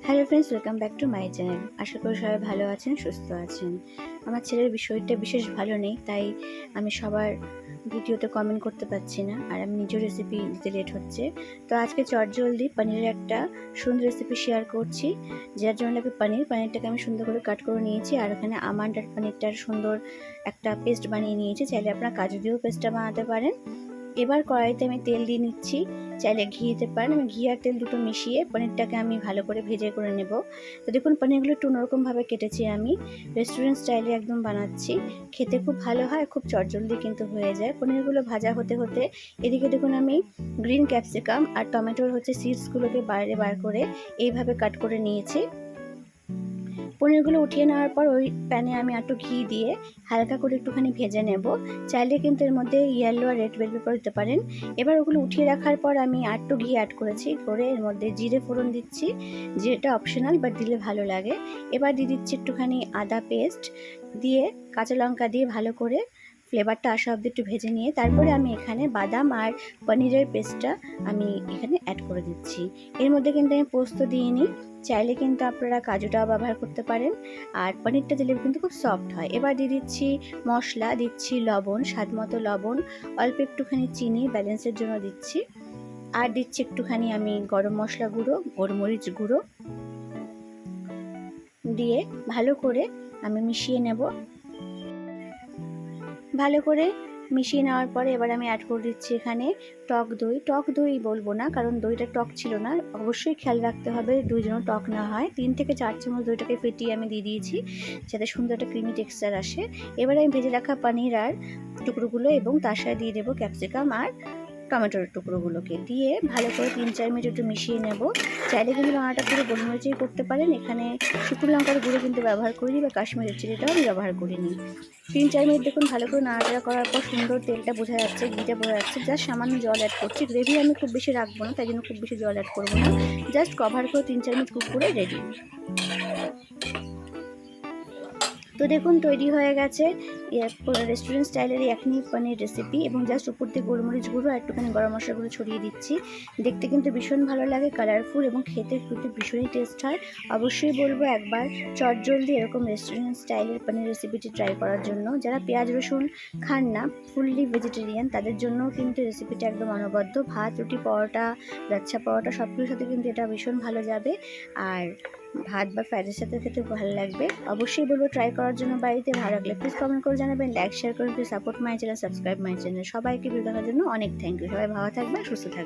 Hello friends, welcome back to my channel. আশা করি সবাই ভালো আছেন, সুস্থ আছেন। আমার ছেলের বিষয়টা বিশেষ ভালো নেই, তাই আমি সবার ভিডিওতে কমেন্ট করতে পারছি না, আর আমি নিজের রেসিপি দিতে লেট হচ্ছে। তো আজকে চটজলদি পনিরের একটা সুন্দর রেসিপি শেয়ার করছি। যার জন্য লাগে পনিরটাকে আমি সুন্দর করে কাট করে নিয়েছি, আর ওখানে আমন্ড আর পনিরটার সুন্দর একটা পেস্ট বানিয়ে নিয়েছি। চাইলে আপনারা কাজু দিয়েও পেস্টটা বানাতে পারেন। এবার কড়াইতে আমি তেল দিয়ে নিচ্ছি, চাইলে ঘি দিতে পারেন। আমি ঘি আর তেল দুটো মিশিয়ে পনিরটাকে আমি ভালো করে ভেজে করে নেব। তো দেখুন, পনিরগুলো একটু অন্যরকমভাবে কেটেছি, আমি রেস্টুরেন্ট স্টাইলে একদম বানাচ্ছি। খেতে খুব ভালো হয়, খুব চটজলদি কিন্তু হয়ে যায়। পনিরগুলো ভাজা হতে হতে এদিকে দেখুন, আমি গ্রিন ক্যাপসিকাম আর টমেটোর সিডসগুলোকে বাইরে বার করে এইভাবে কাট করে নিয়েছি। পনিরগুলো উঠিয়ে নেওয়ার পর ওই প্যানে আমি একটু ঘি দিয়ে হালকা করে একটুখানি ভেজে নেব। চাইলে কিন্তু এর মধ্যে ইয়েলো আর রেড বেল পেপার দিতে পারেন। এবার ওগুলো উঠিয়ে রাখার পর আমি একটু ঘি অ্যাড করেছি, করে এর মধ্যে জিরে ফোড়ন দিচ্ছি। জিরেটা অপশনাল, বাট দিলে ভালো লাগে। এবার দিয়ে দিচ্ছি একটুখানি আদা পেস্ট, দিয়ে কাঁচা লঙ্কা দিয়ে ভালো করে ফ্লেভারটা আসা অবধি একটু ভেজে নিয়ে তারপরে আমি এখানে বাদাম আর পনিরের পেস্টটা আমি এখানে অ্যাড করে দিচ্ছি। এর মধ্যে কিন্তু আমি পোস্ত দিইনি, চাইলে কিন্তু আপনারা কাজুটাও ব্যবহার করতে পারেন। আর পনিরটা দিলে কিন্তু খুব সফট হয়। এবার দিয়ে দিচ্ছি মশলা, দিচ্ছি লবণ, স্বাদ মতো লবণ, অল্প একটুখানি চিনি ব্যালেন্সের জন্য দিচ্ছি, আর দিচ্ছি একটুখানি আমি গরম মশলা গুঁড়ো, গোলমরিচ গুঁড়ো দিয়ে ভালো করে আমি মিশিয়ে নেব। ভালো করে মিশিয়ে নেওয়ার পরে এবার আমি অ্যাড করে দিচ্ছি এখানে টক দই বলবো না, কারণ দইটা টক ছিল না। অবশ্যই খেয়াল রাখতে হবে দই যেন টক না হয়। 3 থেকে 4 চামচ দইটাকে ফেটিয়ে আমি দিয়ে দিয়েছি, যাতে সুন্দর একটা ক্রিমি টেক্সচার আসে। এবারে আমি ভেজে রাখা পনির আর টুকরোগুলো এবং তার সাথে দিয়ে দেবো ক্যাপসিকাম আর টমেটোর টুকরোগুলোকে দিয়ে ভালো করে 3-4 মিনিট একটু মিশিয়ে নেব। চাইলে কিন্তু রান্নাটা পুরো গোলমরিচেই করতে পারেন। এখানে শুকনো লঙ্কার গুঁড়ো কিন্তু ব্যবহার করিনি, বা কাশ্মীরের চিলিটাও আমি ব্যবহার করিনি। 3-4 মিনিট দেখুন ভালো করে নাড়াচাড়া করার পর সুন্দর তেলটা বোঝা যাচ্ছে, ঘিটা বোঝা যাচ্ছে। জাস্ট সামান্য জল অ্যাড করছি। গ্রেভি আমি খুব বেশি রাখবো না, তাই জন্য খুব বেশি জল অ্যাড করবো না। জাস্ট কভার করে 3-4 মিনিট কুক করে রেডি। তো দেখুন তৈরি হয়ে গেছে রেস্টুরেন্ট স্টাইলের ইয়াকনি পনির রেসিপি, এবং জাস্ট উপর দিয়ে গোলমরিচ গুঁড়ো আর একটুখানি গরম মশলা গুঁড়ো ছড়িয়ে দিচ্ছি। দেখতে কিন্তু ভীষণ ভালো লাগে, কালারফুল, এবং খেতে কিন্তু ভীষণই টেস্ট হয়। অবশ্যই বলবো একবার চটজলদি এরকম রেস্টুরেন্ট স্টাইলের পনির রেসিপিটি ট্রাই করার জন্য। যারা পেঁয়াজ রসুন খান না, ফুললি ভেজিটেরিয়ান, তাদের জন্য কিন্তু রেসিপিটা একদম অনবদ্য। ভাত, রুটি, পরোটা, লাচ্ছা পরোটা সব কিছুর সাথে কিন্তু এটা ভীষণ ভালো যাবে, আর ভাত বা ফ্রাইডের সাথে খেতে ভালো লাগবে। অবশ্যই বলবো ট্রাই করার জন্য বাড়িতে। ভালো লাগলে প্লিজ কমেন্ট করে জানাবেন, লাইক শেয়ার করুন, please support my channel, subscribe my channel. সবাইকে ভিডিও দেখার জন্য অনেক থ্যাংক ইউ। সবাই ভালো থাকবেন, সুস্থ থাকবেন।